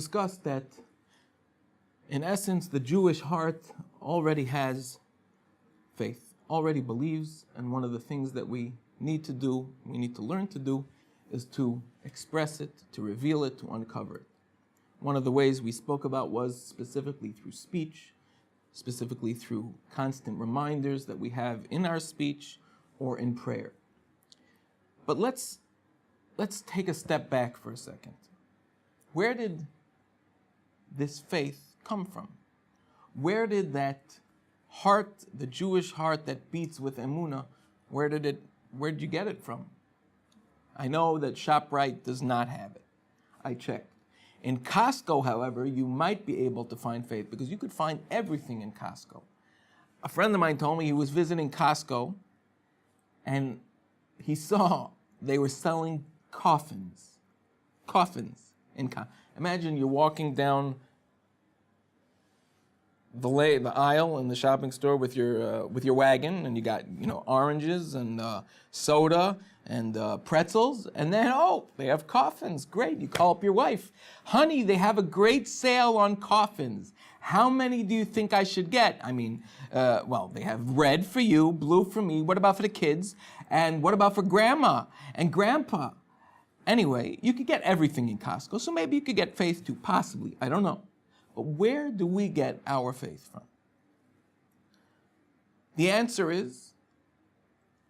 discussed that, in essence, the Jewish heart already has faith, already believes, and one of the things that we need to do, we need to learn to do, is to express it, to reveal it, to uncover it. One of the ways we spoke about was specifically through speech, specifically through constant reminders that we have in our speech or in prayer. But let's take a step back for a second. Where did this faith come from? Where did that heart, the Jewish heart that beats with emunah, where did you get it from? I know that ShopRite does not have it. I checked. In Costco, however, you might be able to find faith because you could find everything in Costco. A friend of mine told me he was visiting Costco and he saw they were selling coffins. Coffins. Imagine you're walking down the aisle in the shopping store with your wagon, and you got oranges and soda and pretzels, and then they have coffins. Great, you call up your wife, honey, they have a great sale on coffins. How many do you think I should get? I mean, they have red for you, blue for me. What about for the kids? And what about for grandma and grandpa? Anyway, you could get everything in Costco, so maybe you could get faith too, possibly. I don't know. But where do we get our faith from? The answer is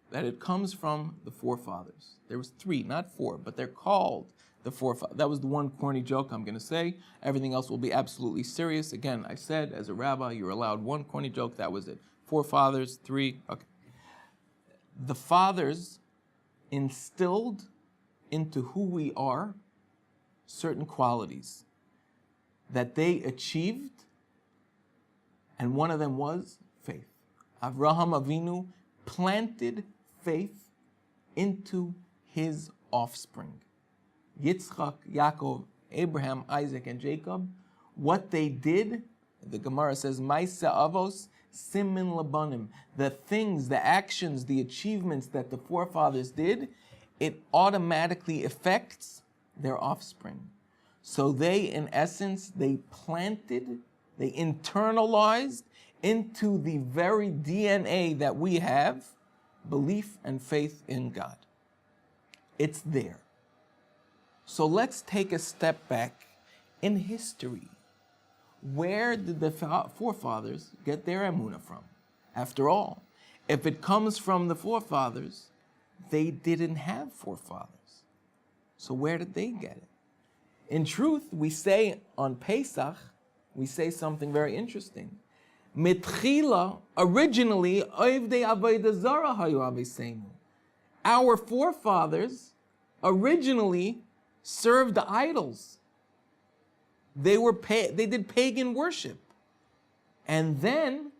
that it comes from the forefathers. There was 3, not 4, but they're called the forefathers. That was the one corny joke I'm going to say. Everything else will be absolutely serious. Again, I said, as a rabbi, you're allowed 1 corny joke. That was it. Forefathers, 3. Okay. The fathers instilled into who we are certain qualities that they achieved, and one of them was faith. Avraham Avinu planted faith into his offspring. Yitzchak, Yaakov, Abraham, Isaac, and Jacob, what they did, the Gemara says, Maisa Avos, Simin Labanim, the things, the actions, the achievements that the forefathers did, it automatically affects their offspring. So they, in essence, they planted, they internalized into the very DNA that we have, belief and faith in God. It's there. So let's take a step back in history. Where did the forefathers get their emunah from? After all, if it comes from the forefathers, they didn't have forefathers. So where did they get it? In truth, we say on Pesach, we say something very interesting. Mitchila, originally, Oivdei Avodah Zarah hayu aviseinu. Our forefathers originally served the idols. They did pagan worship. And then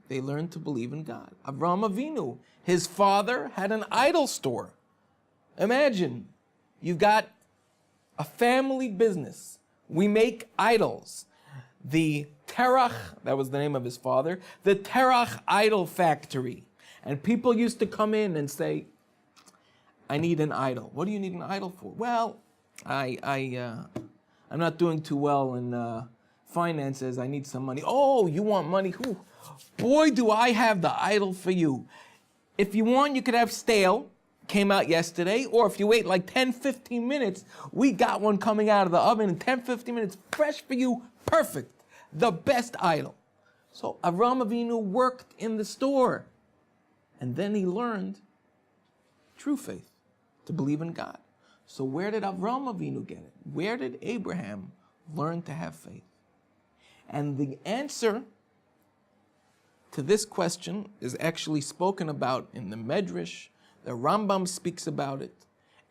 they learned to believe in God. Avraham Avinu, his father had an idol store. Imagine, you've got a family business. We make idols. The Terach, that was the name of his father, the Terach Idol Factory. And people used to come in and say, I need an idol. What do you need an idol for? Well, I'm not doing too well in finances. I need some money. Oh, you want money? Ooh, boy, do I have the idol for you. If you want, you could have stale. Came out yesterday, or if you wait like 10, 15 minutes, we got one coming out of the oven in 10, 15 minutes, fresh for you, perfect, the best idol. So Avraham Avinu worked in the store, and then he learned true faith, to believe in God. So where did Avraham Avinu get it? Where did Abraham learn to have faith? And the answer to this question is actually spoken about in the Medrash. The Rambam speaks about it.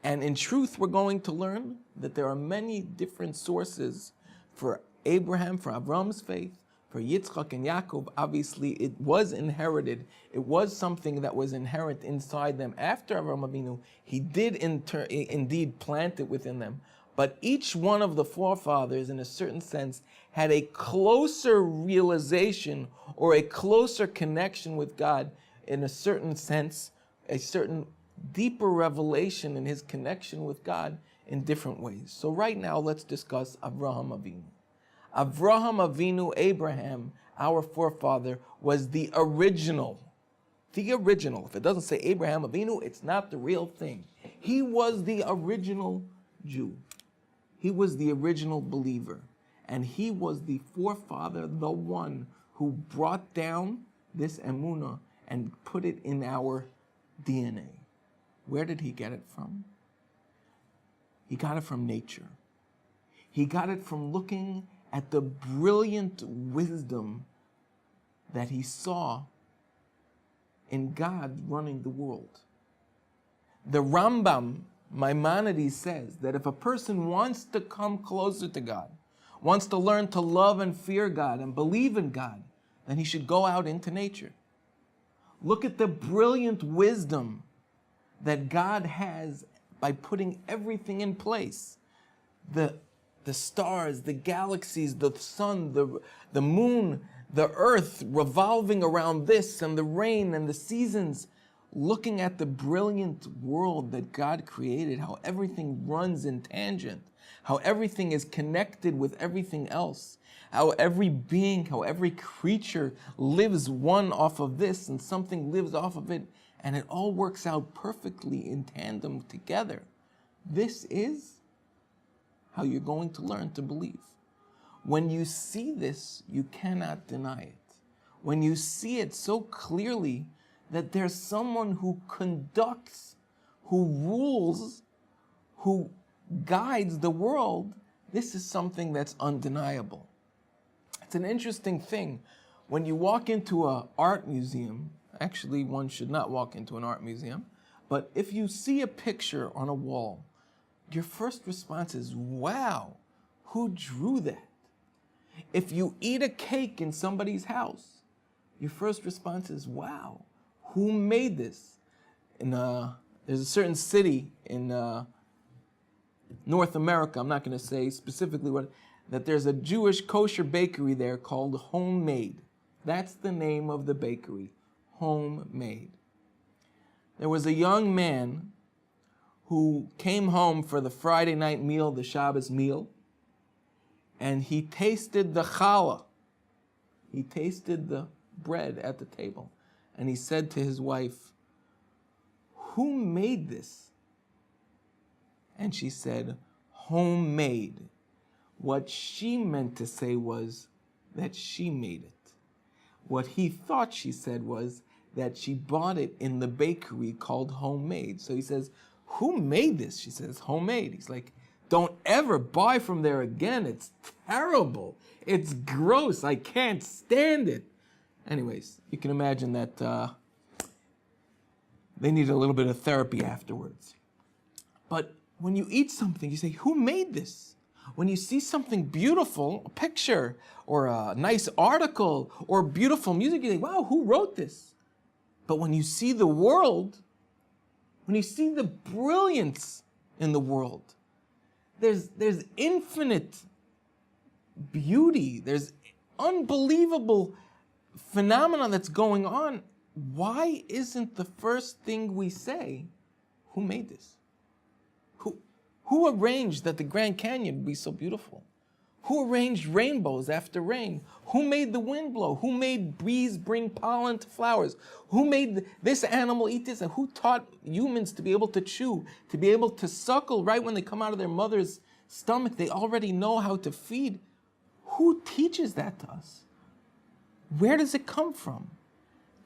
And in truth, we're going to learn that there are many different sources for Abraham, for Avram's faith, for Yitzchak and Yaakov. Obviously, it was inherited. It was something that was inherent inside them. After Avraham Avinu, he did indeed plant it within them. But each one of the forefathers, in a certain sense, had a closer realization or a closer connection with God, in a certain sense, a certain deeper revelation in his connection with God in different ways. So right now, let's discuss Avraham Avinu. Avraham Avinu, Abraham, our forefather, was the original. The original. If it doesn't say Abraham Avinu, it's not the real thing. He was the original Jew. He was the original believer. And he was the forefather, the one who brought down this emunah and put it in our DNA. Where did he get it from? He got it from nature. He got it from looking at the brilliant wisdom that he saw in God running the world. The Rambam, Maimonides, says that if a person wants to come closer to God, wants to learn to love and fear God and believe in God, then he should go out into nature. Look at the brilliant wisdom that God has by putting everything in place. The stars, the galaxies, the sun, the moon, the earth revolving around this, and the rain and the seasons, looking at the brilliant world that God created, how everything runs in tangent, how everything is connected with everything else, how every being, how every creature lives one off of this and something lives off of it, and it all works out perfectly in tandem together. This is how you're going to learn to believe. When you see this, you cannot deny it. When you see it so clearly that there's someone who conducts, who rules, who guides the world, this is something that's undeniable. It's an interesting thing. When you walk into an art museum, actually one should not walk into an art museum, but if you see a picture on a wall, your first response is, wow, who drew that? If you eat a cake in somebody's house, your first response is, wow, who made this? There's a certain city in North America, I'm not going to say specifically what, that there's a Jewish kosher bakery there called Homemade. That's the name of the bakery, Homemade. There was a young man who came home for the Friday night meal, the Shabbos meal, and he tasted the challah. He tasted the bread at the table. And he said to his wife, who made this? And she said, homemade. What she meant to say was that she made it. What he thought she said was that she bought it in the bakery called Homemade. So he says, who made this? She says, homemade. He's like, don't ever buy from there again. It's terrible. It's gross. I can't stand it. Anyways, you can imagine that they need a little bit of therapy afterwards. But when you eat something, you say, who made this? When you see something beautiful, a picture or a nice article or beautiful music, you think, wow, who wrote this? But when you see the world, when you see the brilliance in the world, there's infinite beauty, there's unbelievable phenomena that's going on. Why isn't the first thing we say, who made this? Who arranged that the Grand Canyon would be so beautiful? Who arranged rainbows after rain? Who made the wind blow? Who made bees bring pollen to flowers? Who made this animal eat this? And who taught humans to be able to chew, to be able to suckle right when they come out of their mother's stomach? They already know how to feed. Who teaches that to us? Where does it come from?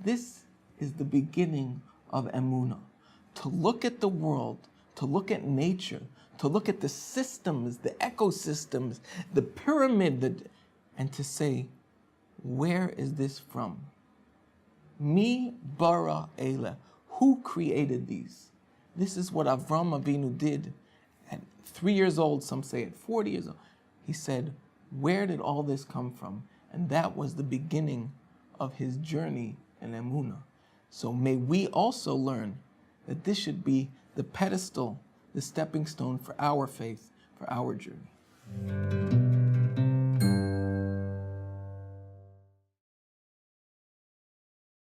This is the beginning of emunah. To look at the world, to look at nature, to look at the systems, the ecosystems, the pyramid, and to say, where is this from? Mi bara ele. Who created these? This is what Avraham Avinu did at 3 years old, some say at 40 years old. He said, where did all this come from? And that was the beginning of his journey in emunah. So may we also learn that this should be the pedestal, the stepping stone for our faith, for our journey.